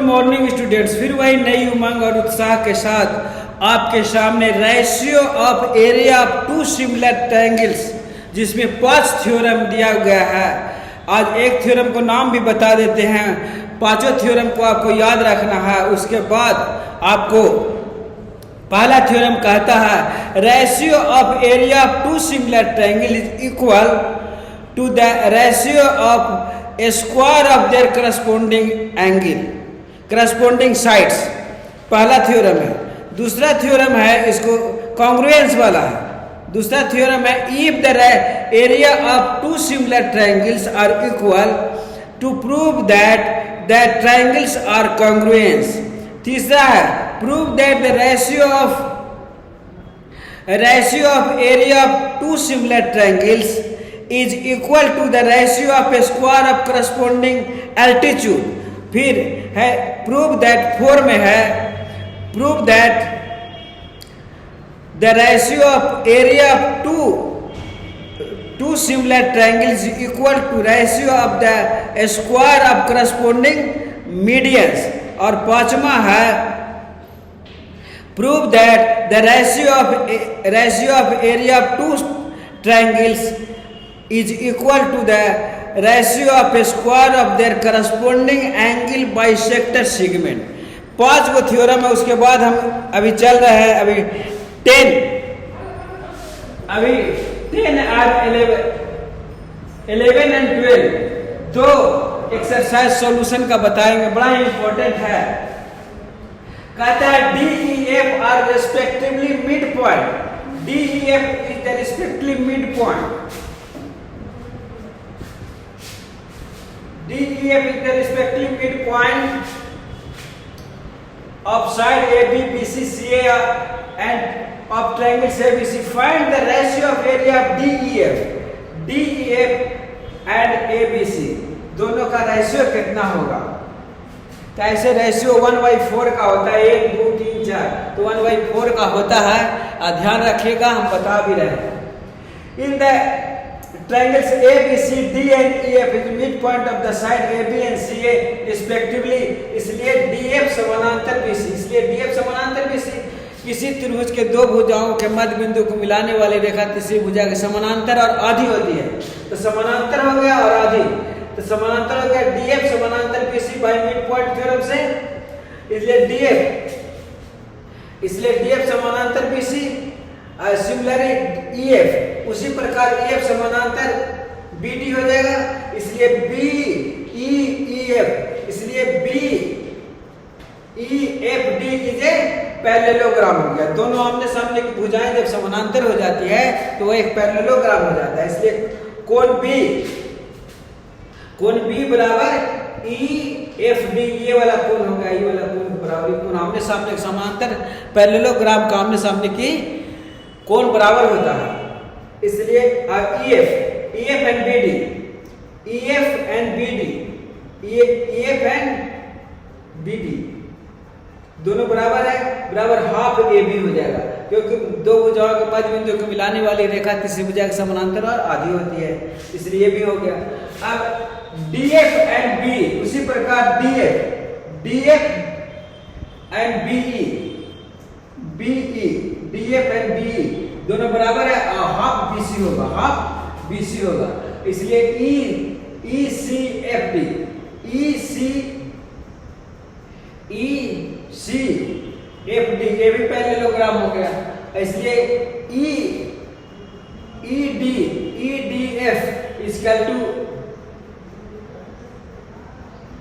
Morning students, फिर वही नई उमंग और उत्साह के साथ आपके सामने ratio of area of two similar triangles जिसमें 5 थ्योरम दिया गया है। आज एक थ्योरम को नाम भी बता देते हैं, पांचों थ्योरम को आपको याद रखना है। उसके बाद आपको पहला थ्योरम कहता है ratio of area of two similar triangle is equal to the ratio of a square of their corresponding angle corresponding sides. पहला थ्योरम है। दूसरा थ्योरम है, इसको कॉन्ग्रुएंस वाला है। दूसरा थ्योरम है if the area of two similar triangles are equal to prove that the triangles are congruence. तीसरा है prove that the ratio of area of two similar triangles is equal to the ratio of a square of corresponding altitude। फिर है prove that 4 में है prove that the ratio of area of two similar triangles is equal to ratio of the square of corresponding medians। और पांचवा है prove that the ratio of area of two triangles is equal to the ratio of a square of their corresponding angle bisector segment। 5 वो theorem है। उसके बाद हम अभी चल रहे हैं अभी 10 और 11 एंड 12 दो एक्सरसाइज सॉल्यूशन का बताएंगे, बड़ा ही इंपॉर्टेंट है। कहता है DEF are respectively mid point. DEF is the respectively mid point. DEF is the respective midpoint of side AB, BC, CA and of triangles ABC। Find the ratio of area of DEF and ABC। दोनों का ratio कितना होगा? तो ऐसे ratio 1/4 का होता है, 1 2 3 4, तो 1/4 का होता है। ध्यान रखिएगा, हम बता भी रहे हैं। In the triangles ABC, D and EF is midpoint of the side AB and CA respectively। इसलिए DF समानांतर BC, इसलिए DF समानांतर BC किसी त्रिभुज के दो भुजाओं के मध्य बिंदु को मिलाने वाली रेखा तीसरी भुजा के समानांतर और आधी होती है। तो समानांतर हो गया और आधी, तो समानांतर हो गया DF समानांतर BC बाय मिडपॉइंट थ्योरम से। इसलिए DF समानांतर BC सिमिलरली EF उसी प्रकार EF समानांतर BD हो जाएगा। इसलिए BEEF, इसलिए BEFD इज ए पैरेललोग्राम हो गया। दोनों आमने सामने की भुजाएं जब समानांतर हो जाती है तो वो एक पैरेललोग्राम हो जाता है। इसलिए कोण B बराबर EFD, ये वाला कोण हो गया, ये वाला कोण बराबर कोण आमने सामने समानांतर पैरेललोग्राम का आमने सामने की कोण बराबर होता है। इसलिए EF एंड BD दोनों बराबर है, बराबर हाफ AB हो जाएगा, क्योंकि दो भुजाओं के मध्य बिंदु को मिलाने वाली रेखा तीसरी भुजा के समानांतर और आधी होती है, इसलिए भी हो गया। अब DF एंड BE उसी प्रकार DF and BE DF and BE दोनों बराबर है, हाफ BC होगा। इसलिए ECFD ये भी पैरेललोग्राम हो गया। इसलिए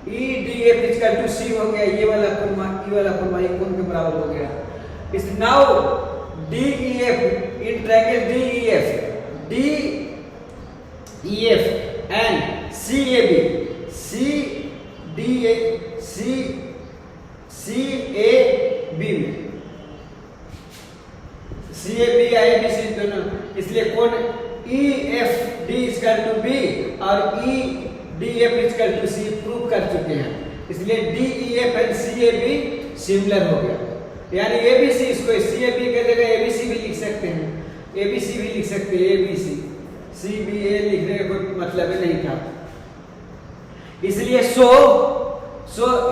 EDF इक्वल टू C हो गया। ये वाला कोण ये कोण के बराबर हो गया। इस now DEF in triangle DEF and CAB में CAB IBC दोनों, इसलिए कोण EFD इक्वल टू B और EDF इक्वल टू C प्रूव कर चुके हैं। इसलिए DEF एंड CAB सिमिलर हो गया। यानी ABC, इसको CAB की जगह ABC भी लिख सकते हैं, ABC भी लिख सकते हैं, ABC CBA लिखने का कोई मतलब नहीं था। इसलिए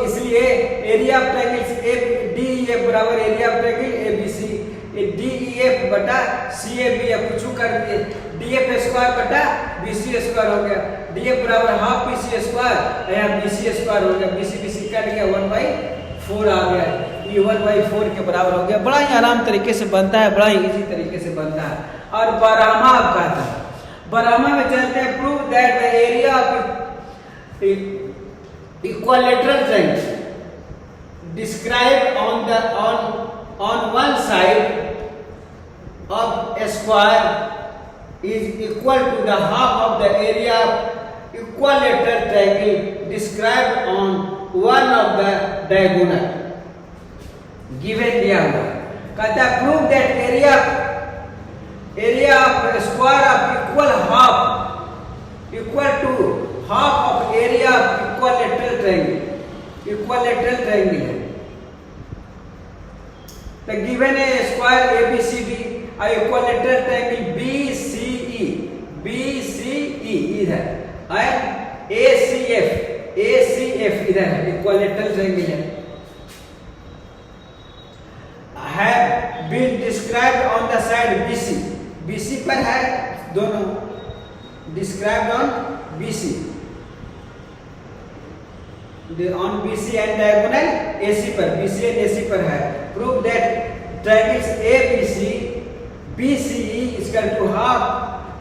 इसलिए area of triangles A D E F बराबर area of triangle A B C, D E F बटा सी ए बी एफ कुछ कर दिए, डी एफ स्क्वायर बटा बी सी स्क्वायर हो गया, डी एफ बराबर हाफ बी सी स्क्वायर, यहाँ बी सी स्क्वायर हो गया, बी सी कट गया, 1/4 आ गया, ये 1/4 के बराबर हो गया। बड़ा ही आराम तरीके से बनता है, बड़ा ही इजी तरीके से बनता है। और बारहमा अब कहता है, बारहमा में चलते हैं, prove that the area of equilateral triangle described on one side of a square is equal to the half of the area of equilateral triangle described on one of the diagonal given दिया हुआ कहता है prove that area of square of equal to half of area of equilateral triangle है। तो given है square ABCD और equilateral triangle BCE इधर और ACF इधर है, इक्विलैटरल ट्रायंगल है been described on the side BC पर है, दोनों described on BC on BC and diagonal AC पर, BC and AC पर है। Prove that triangles ABC BCE is equal to half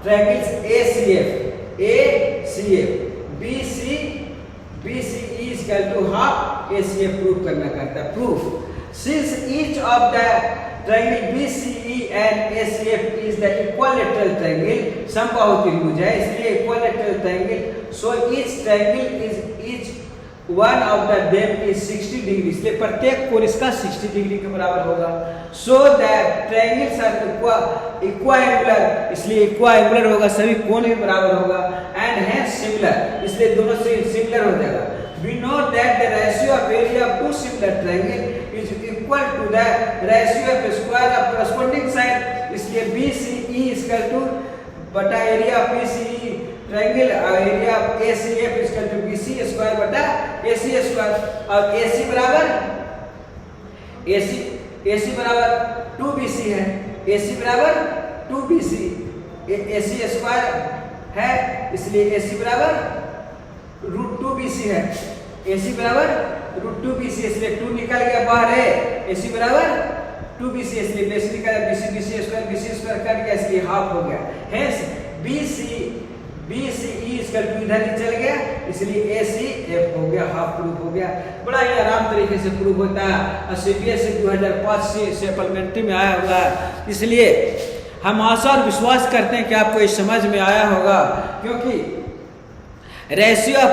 triangles ACF BCE is equal to half ACF prove करना कहता है। Proof since each of the triangle BCE and ACF is the equilateral triangle, समबाहु त्रिभुज है इसलिए equilateral triangle, so each triangle is each one of the them is 60 degree, इसलिए प्रत्येक कोण इसका 60 डिग्री के बराबर होगा। so that triangles are equiangular, इसलिए equiangular होगा, सभी कोण भी बराबर होगा, and hence similar, इसलिए दोनों से सिमिलर हो जाएगा। we know that the ratio of area of two similar triangle is equal to the ratio of square of corresponding side, इसलिए BCE is equal to बटा एरिया ऑफ BCE ट्रायंगल और area of ACF is equal to BC square बटा AC square, और AC बराबर 2BC है, AC बराबर 2BC, AC square है इसलिए AC बराबर √2BC है, AC बराबर √2BC, इसलिए 2 निकल गया बाहर है, AC बराबर 2BC, इसलिए BC निकला, BC स्क्वायर कट गया, इसलिए हाफ हो गया। हेंस BCE इसका इधर ही चल गया, इसलिए ACF हो गया, हाफ प्रूफ हो गया। बड़ा ही आराम तरीके से प्रूफ होता है और CBSE 2005 से सप्लीमेंट्री में आया हुआ है, इसलिए हम आशा और विश्वास करते हैं कि आपको ये समझ में आया होगा, क्योंकि ratio of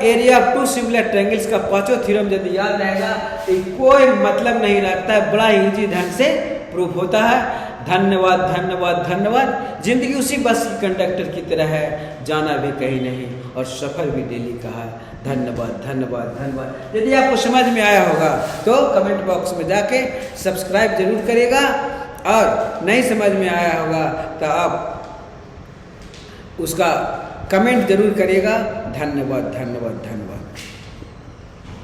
area of two similar triangles का पांचों थ्योरम यदि याद रहेगा तो कोई मतलब नहीं रखता है, बड़ा इजी ढंग से प्रूफ होता है। धन्यवाद धन्यवाद धन्यवाद। जिंदगी उसी बस की कंडक्टर की तरह है, जाना भी कहीं नहीं और सफर भी डेली का है। धन्यवाद धन्यवाद धन्यवाद। यदि आपको समझ में आया होगा तो कमेंट बॉक्स में जाके सब्सक्राइब जरूर करिएगा, और नहीं समझ में आया होगा तो आप उसका कमेंट जरूर करिएगा। धन्यवाद धन्यवाद धन्यवाद।